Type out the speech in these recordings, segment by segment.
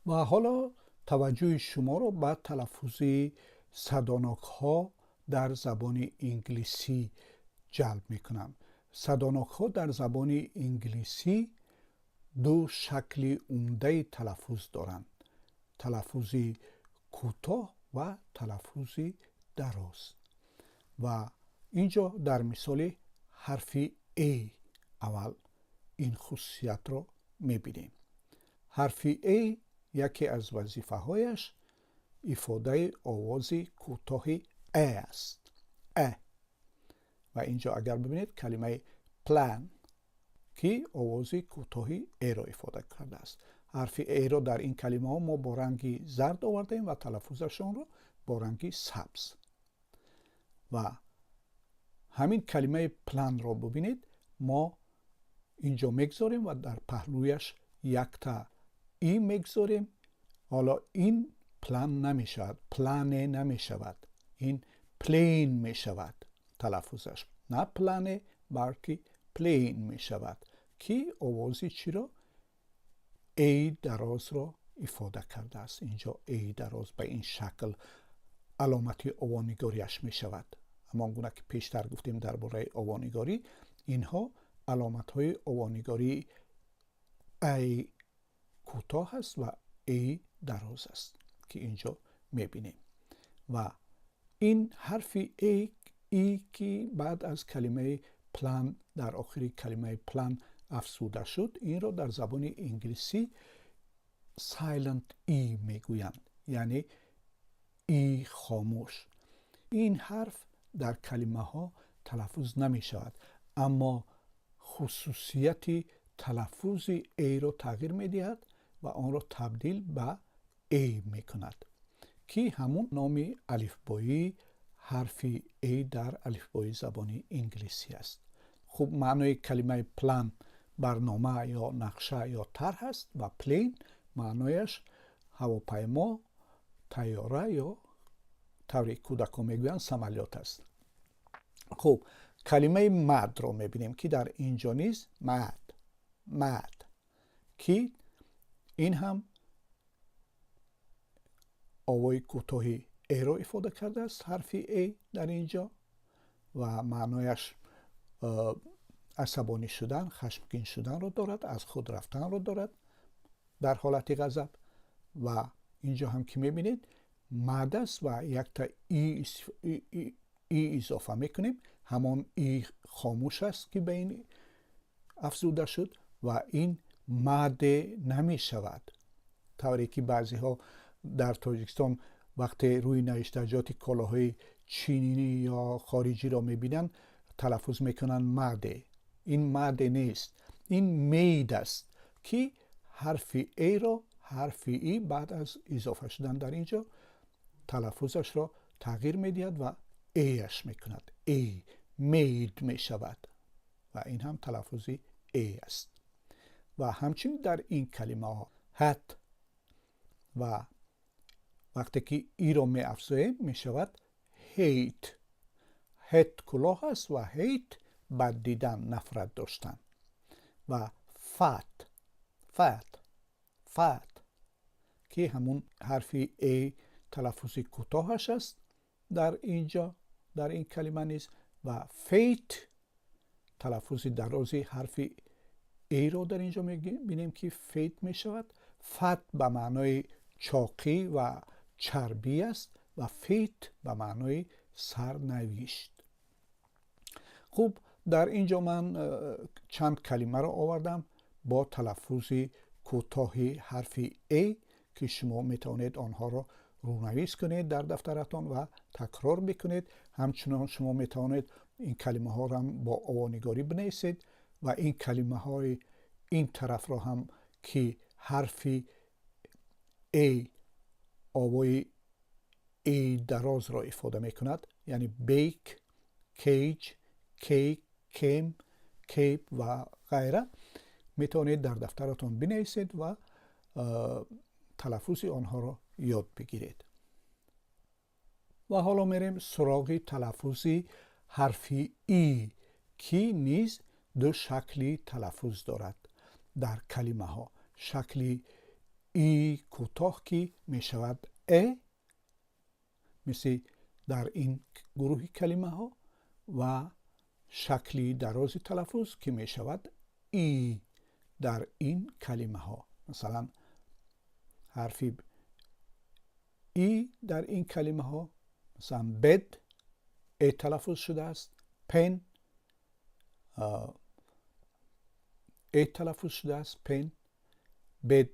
و حالا توجه شما رو به تلفظ صداناک ها در زبان انگلیسی جلب میکنم. صداناک ها در زبان انگلیسی دو شکل عمده تلفظ دارند: تلفظ کوتاه و تلفظ دراز. و اینجا در مثال حرف A اول این خصوصیت رو میبینیم. حرف A یکی از وظیفه هایش ایفاده آواز کوتاه ا است. و اینجا اگر ببینید کلمه پلان که آواز کوتاه ا را ایفاده کرده است. حرف ا را در این کلمه ها ما با رنگ زرد آوردیم و تلفظشان را با رنگ سبز. و همین کلمه پلان را ببینید، ما اینجا میگذاریم و در پهلویش یک تا ای میگذاریم. حالا این پلان نمی شود، پلانه نمی شود، این پلین می شود تلفظش. نه پلانه بلکه پلین می شود که آوازی چی را؟ ای دراز را ایفاده کرده است. اینجا ای دراز به این شکل علامت آوانگاریش می شود. اما گونه که پیشتر گفتیم درباره آوانگاری، اینها علامت های آوانگاری ای کوتاه است و ای دراز است که اینجا میبینیم. و این حرف ای که بعد از کلمه پلان در آخر کلمه پلان افزوده شد، این را در زبان انگلیسی سایلنت ای میگویند، یعنی ای خاموش. این حرف در کلمه ها تلفظ نمی شود، اما خصوصیت تلفظ ای را تغییر می دهد و آن را تبدیل به ای می کند که همون نام الفبایی حرف ای در الفبای زبان انگلیسی است. خب معنای کلمه پلان برنامه یا نقشه یا طرح است و پلین معنایش هواپیما، طیاره یا طوری کودکان میگویند سمالیات است. خب کلمه مد رو میبینیم که در اینجا نیز مد که این هم آوای کوتاهی ای را ایفاده کرده است. حرف ای در اینجا و معنایش عصبانی شدن، خشمگین شدن رو دارد، از خود رفتن رو دارد در حالت غضب. و اینجا هم که میبینید مد است و یک تا ای اضافه میکنیم، همان ای خاموش است که به این افزوده شد و این مد نمی شود، طوری که بعضی ها در تاجیکستان وقتی روی نوشتجات کالاهای چینی یا خارجی را میبینن تلفظ میکنن مده. این مده نیست، این مید است که حرف ای را حرف ای بعد از اضافه شدن در اینجا تلفظش را تغییر میدهد و ایش میکند، ای مید میشود و این هم تلفظ ای است. و همچنین در این کلمه ها هت و وقتی که ای را می افزاییم می شود هیت. هت کلاه است و هیت بد دیدن، نفرت داشتن. و فت که همون حرف ای تلفظ کوتاهش است در اینجا در این کلمه نیست. و فیت تلفظ درازی حرف ای رو در اینجا میبینیم که فیت می شود. فت به معنای چاقی و چربی است و فیت به معنای سرنوشت. خوب، در اینجا من چند کلمه رو آوردم با تلفظ کوتاه حرف ای که شما میتونید آنها رو رونویس کنید در دفترتان و تکرار بکنید. همچنان شما میتونید این کلمه ها رو هم با آوانگاری بنویسید و این کلمه های این طرف رو هم که حرف ای آوای ای دراز را ایفاده میکند، یعنی بیک، کیج، کیک، کیم، کیپ و غیره، میتونید در دفترتون بنویسید و تلفظ آنها را یاد بگیرید. و حالا میریم سراغ تلفظ حرف ای که نیز دو شکلی تلفظ دارد در کلمه ها. شکلی ای کوتاه که می شود ا، مثل در این گروه کلمه ها، و شکلی دراز تلفظ که می شود ای در این کلمه ها. مثلا حرفی ای در این کلمه ها، مثلا بد ای تلفظ شده است، پن ای تلفظ شده است، پن. بد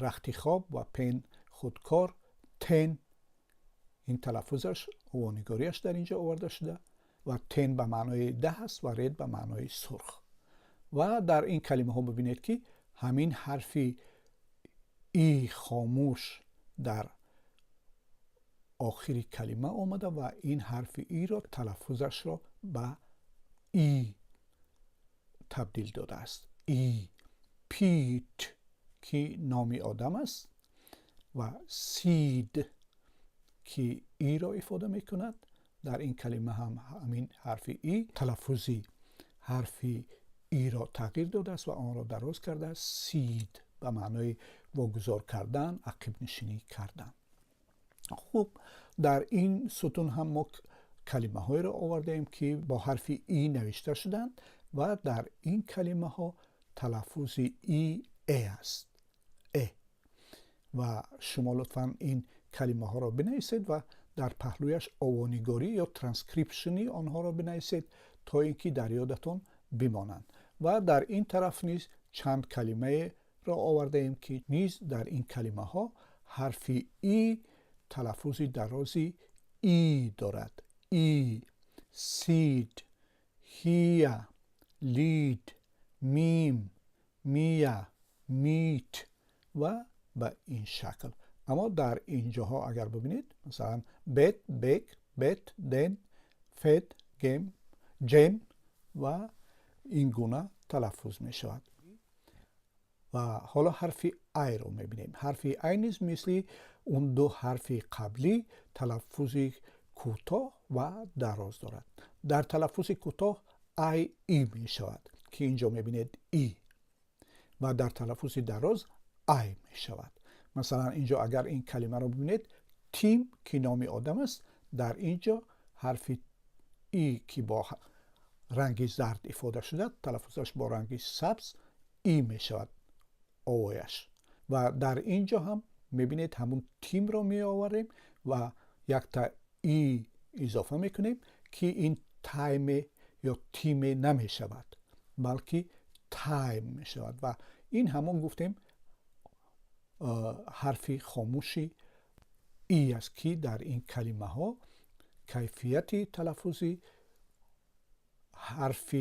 رختی خواب و پن خودکار، تن این تلفظش و نگاریش در اینجا آورده شده و تن به معنای ده است و رد به معنای سرخ. و در این کلمه ها ببینید که همین حرفی ای خاموش در آخری کلمه آمده و این حرف ای را تلفظش را به ای تبدیل داده است. ای. پیت که نامی آدم است و سید که ای را افاده می کند. در این کلمه هم همین حرف ای تلفظی حرف ای را تغییر داده است و آن را دراز کرده است. سید به معنای واگذار کردن، عقب نشینی کردن. خوب، در این ستون هم ما کلمه های را آورده ایم که با حرف ای نوشته شدند و در این کلمه ها تلفظ ای است. و شما لطفاً این کلمه ها را بنویسید و در پهلویش آوانگاری یا ترانسکریپشنی آنها را بنویسید تا اینکه در یادتون بمانند. و در این طرف نیز چند کلمه را آورده ایم که نیز در این کلمه ها حرف ای تلفظ درازی ای دارد. ای، سید، هیا، لید، میم، میا، میت و به این شکل. اما در اینجاها اگر ببینید مثلا بت، بک، بت، دن، فد، گیم، جم و این گونه تلفظ می شود. و حالا حرف ای رو می بینیم. حرف ای نیز مثل اون دو حرف قبلی تلفظ کوتاه و دراز دارد. در تلفظ کوتاه ای می شود که اینجا می بینید ای، و در تلفظ دراز ای می شود. مثلا اینجا اگر این کلمه رو ببینید، تیم که نام آدم است، در اینجا حرف ای که با رنگ زرد افاده شده تلفظش با رنگ سبز ای می شود اویش. و در اینجا هم میبینید همون تیم رو می آوریم و یک تا ای اضافه میکنیم که این تایم یا تیم نمی شود بلکه تایم می شود. و این همون گفتیم حرف خاموشی ای است که در این کلمه ها کیفیت تلفظی حرف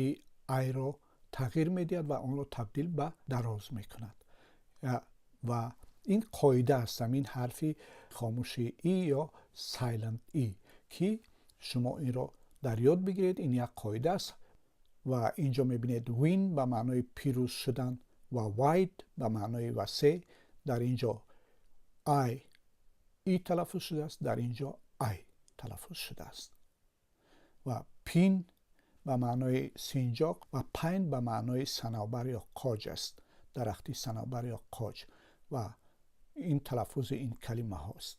ای را تغییر میدهد و آن را تبدیل به دراز میکند. و این قاعده است، این حرف خاموشی ای یا سایلنت ای که شما این را در یاد بگیرید. این یک قاعده است. و اینجا میبینید وین به معنای پیروز شدن و واید به معنای وسیع. در اینجا ای تلفظ شده است، در اینجا ای تلفظ شده است. و پین به معنای سنجاق و پین به معنای صنوبر یا کاج است، درختی صنوبر یا کاج. و این تلفظ این کلمه هاست.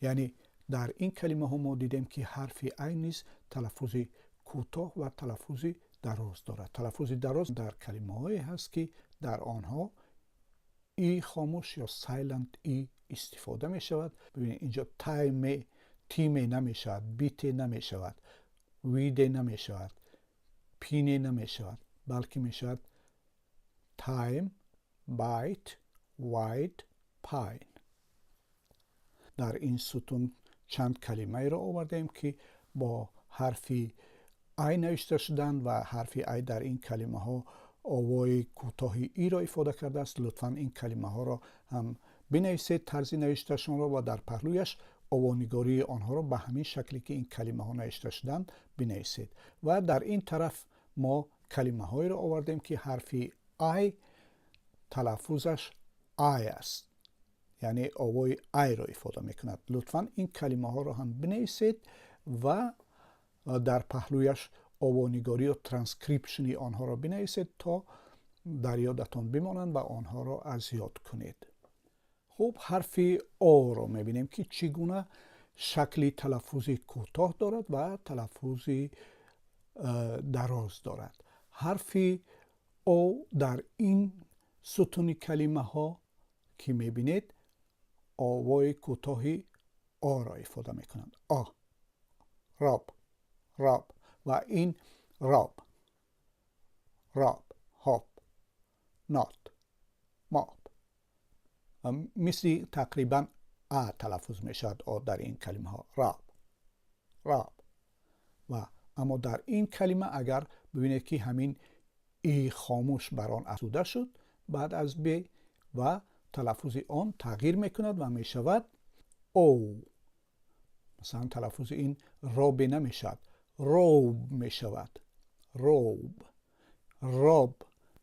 یعنی در این کلمه ها ما دیدیم که حرف ای نیز تلفظ کوتاه و تلفظ دراز دارد. تلفظ دراز در کلمه هایی هست که در آنها ای خاموش یا سایلنت ای استفاده می شود. ببینید اینجا تیم نمی شود، بیت نمی شود، ویده نمی شود، پینه نمی شود، بلکه می شود تایم، بایت، واید، پاین. در این ستون چند کلمه را آوردیم که با حرف ای نوشته شدن و حرف ای در این کلمه ها آوای کوتاهی ای را افاده کرده است. لطفاً این کلمه ها را هم بنویسید، طرز نوشتهشان را، و در پهلویش آوانگاری آنها را به همین شکلی که این کلمه ها نوشته شدند بنویسید. و در این طرف ما کلمه هایی را آوردیم که حرف ای تلفظش ای است، یعنی آوای ای را افاده میکند. لطفاً این کلمه ها را هم بنویسید و در پهلویش آوانگاری و ترانسکریپشنی آنها را بنویسید تا در یادتان بمانند و آنها را از یاد کنید. خب حرف او رو میبینیم که چگونه شکلی تلفظی کوتاه دارد و تلفظی دراز دارد. حرف او در این ستون کلمه ها که میبینید آوای کوتاهی آ را ifade میکنند. آ، راب، راب و این راب، راب، هاپ، نات، ماب. مثل تقریبا ا تلفظ میشد آ در این کلمه ها. راب، راب. و اما در این کلمه اگر ببینید که همین ای خاموش بر آن افزوده شد بعد از ب و تلفظ آن تغییر میکند و میشود او. مثلا تلفظ این راب نمیشد، روب میشود. روب. راب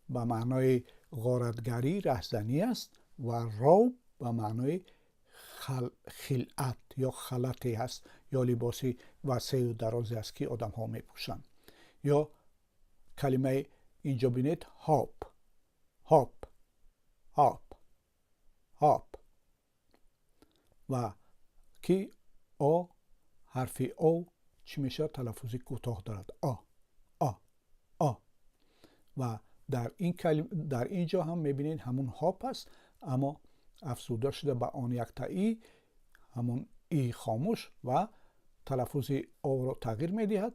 به معنای غارتگری، رهزنی است و روب به معنای خلعت یا خلطی هست یا لباسی وسیع و درازی است که آدم ها می پوشند. یا کلمه اینجا بینید هاپ، هاپ، هاپ، هاپ و که آ حرف او چی میشه؟ تلفظی کوتاه دارد. آ، آ، آ. و در اینجا هم میبینید همون هاپ است اما افزوده شده به آن یک تا ای، همون ای خاموش و تلفظ او را تغییر میدهد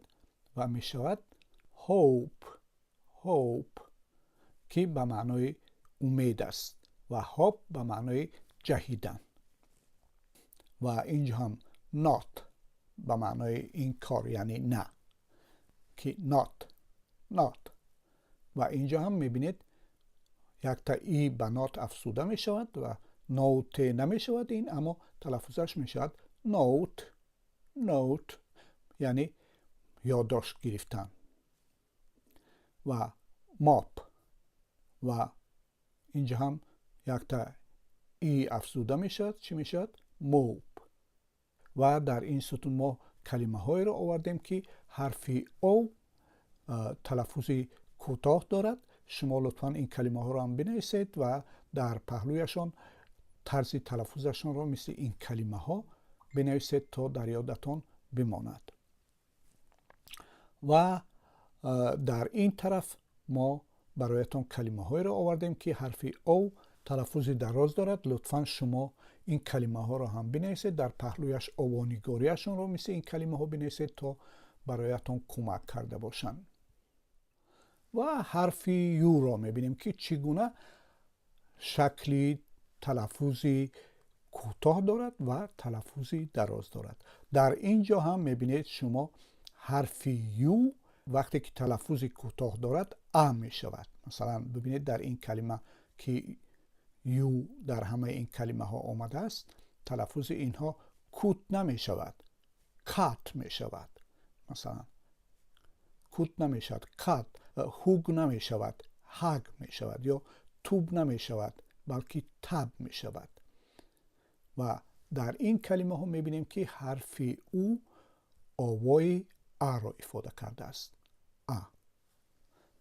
و میشود هوپ، هوپ که به معنای امید است و هاپ به معنای جهیدن. و اینجا هم نات به معنای این کار یعنی نه، که نات، نات. و اینجا هم میبینید یک تا ای به نات افزوده می شود و نوت نمی شود این، اما تلفظش می شود نوت، نوت یعنی یادداشت گرفتن. و ماپ و اینجا هم یک تا ای افزوده می شود، چی می شود؟ موب. و در این ستون ما کلمه های را آوردیم که حرف او تلفظی کوتاه دارد. شما لطفاً این کلمه ها را هم بنویسید و در پهلویشان طرز تلفظشان را مثل این کلمه ها بنویسید تا در یادتان بماند. و در این طرف ما برایتان کلمه های را آوردیم که حرف او تلفظ دراز دارد. لطفاً شما این کلمه ها را هم بنویسید، در پهلویش اوانیگاریشان را مثل این کلمه ها بنویسید تا برایتان کمک کرده باشند. و حرف یو را میبینیم که چگونه شکلی تلفظی کوتاه دارد و تلفظی دراز دارد. در اینجا هم میبینید شما حرف یو وقتی که تلفظی کوتاه دارد ا می شود. مثلا ببینید در این کلمه که یو در همه این کلمه ها آمده است تلفظ اینها کوت نمی شود، کات می شود. مثلا کوت نمی شود، کات. هوگ نمی شود، هاگ می شود. یا توب نمی شود بلکه تب می شود. و در این کلمه ها می بینیم که حرف او آوای ا را ifade کرده است. ا.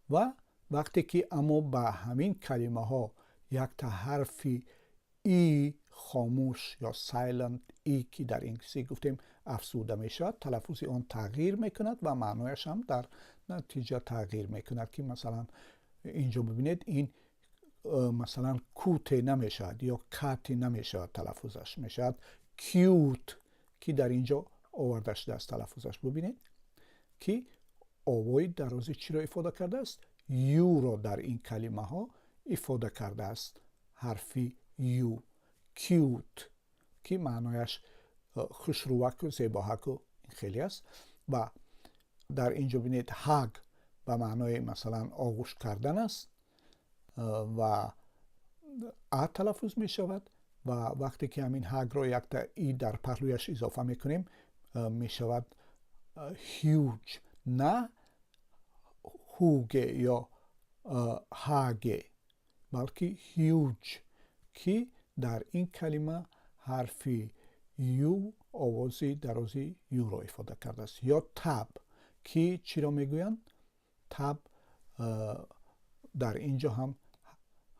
و وقتی که اما به همین کلمه ها یک تا حرف ای خاموش یا سایلنت ای که در انگلیسی گفتیم افزوده می شود، تلفظ آن تغییر می کند و معنایش هم در نتیجه تغییر می کند. که مثلا اینجا ببینید این مثلا کوت نمی شود یا کات نمی شود، تلفظش می شود کیوت که در اینجا آورده شده است. تلفظش ببینید که آوای درازی چی را ifade کرده است؟ یو را در این کلمه ها ifade کرده است. حرف یو، کیوت که معنایش خوشروک و زیباک و خیلی است. و در اینجا بینید هاگ به معنای مثلا آغوش کردن است و ا تلفظ می شود و وقتی که همین هاگ را یک تا ای در پهلویش اضافه می کنیم می شود هیوج، نه هوگه یا هاگه بلکه هیوج که در این کلمه حرف یو آوازی درازی یو را ifade کرده است. یا تب که چی را میگویند؟ تب در اینجا هم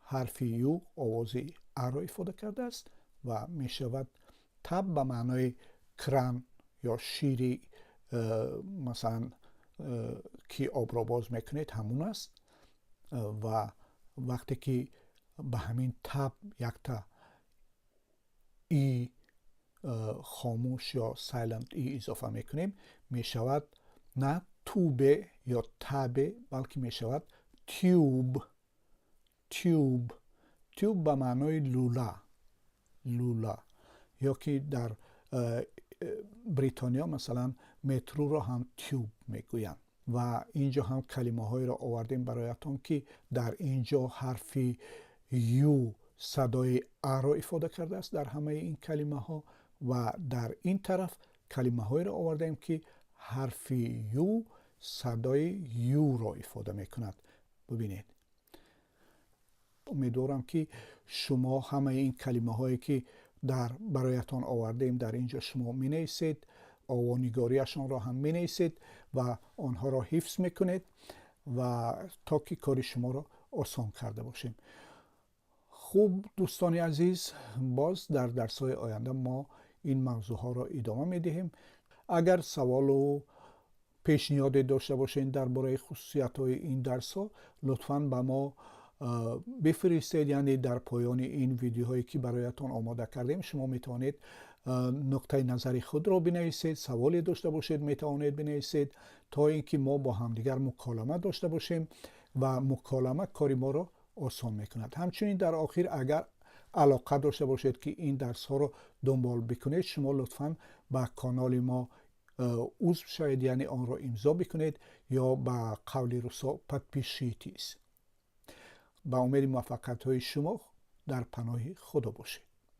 حرف یو آوازی ا را ifade کرده است و می شود تب به معنای کران یا شیری مثلا که آب را باز میکنید همون است. و وقتی که به همین تب یک تا ای خاموش یا سایلنت ای اضافه میکنیم، می شود نه توبه یا تبه، بلکه می شود تیوب. تیوب به معنای لوله. یا که در بریتانیا مثلا مترو را هم تیوب میگویند. و اینجا هم کلمه های را آوردیم برایتان که در اینجا حرف یو صدای ا را ifade کرده است در همه این کلمه ها، و در این طرف کلمه های را آوردیم که حرف یو صدای یو را ifade میکند. ببینید، امیدوارم که شما همه این کلمه هایی که برایتان آوردیم در اینجا شما می نویسید، آوانگاریشان را هم می نویسید و آنها را حفظ میکنید و تا که کار شما را آسان کرده باشیم. خوب دوستان عزیز، باز در درس‌های آینده ما این موضوع ها را ادامه میدهیم. اگر سوال و پیشنهاد داشته باشین درباره خصوصیت‌های این درس ها، لطفاً به ما بفرستید. یعنی در پایان این ویدیوهایی که برایتان آماده کردیم شما میتوانید نقطه نظر خود را بنویسید، سوالی داشته باشید میتوانید بنویسید، تا اینکه ما با همدیگر مکالمه داشته باشیم و مکالمه کاری ما را آسان میکند. همچنین در آخر اگر علاقه داشته باشید که این درس ها را دنبال بکنید، شما لطفاً به کانال ما عضو شوید، یعنی آن را امضا بکنید یا به قول روسا подпишитесь. با امید موفقیت های شما در پناه خدا باشید.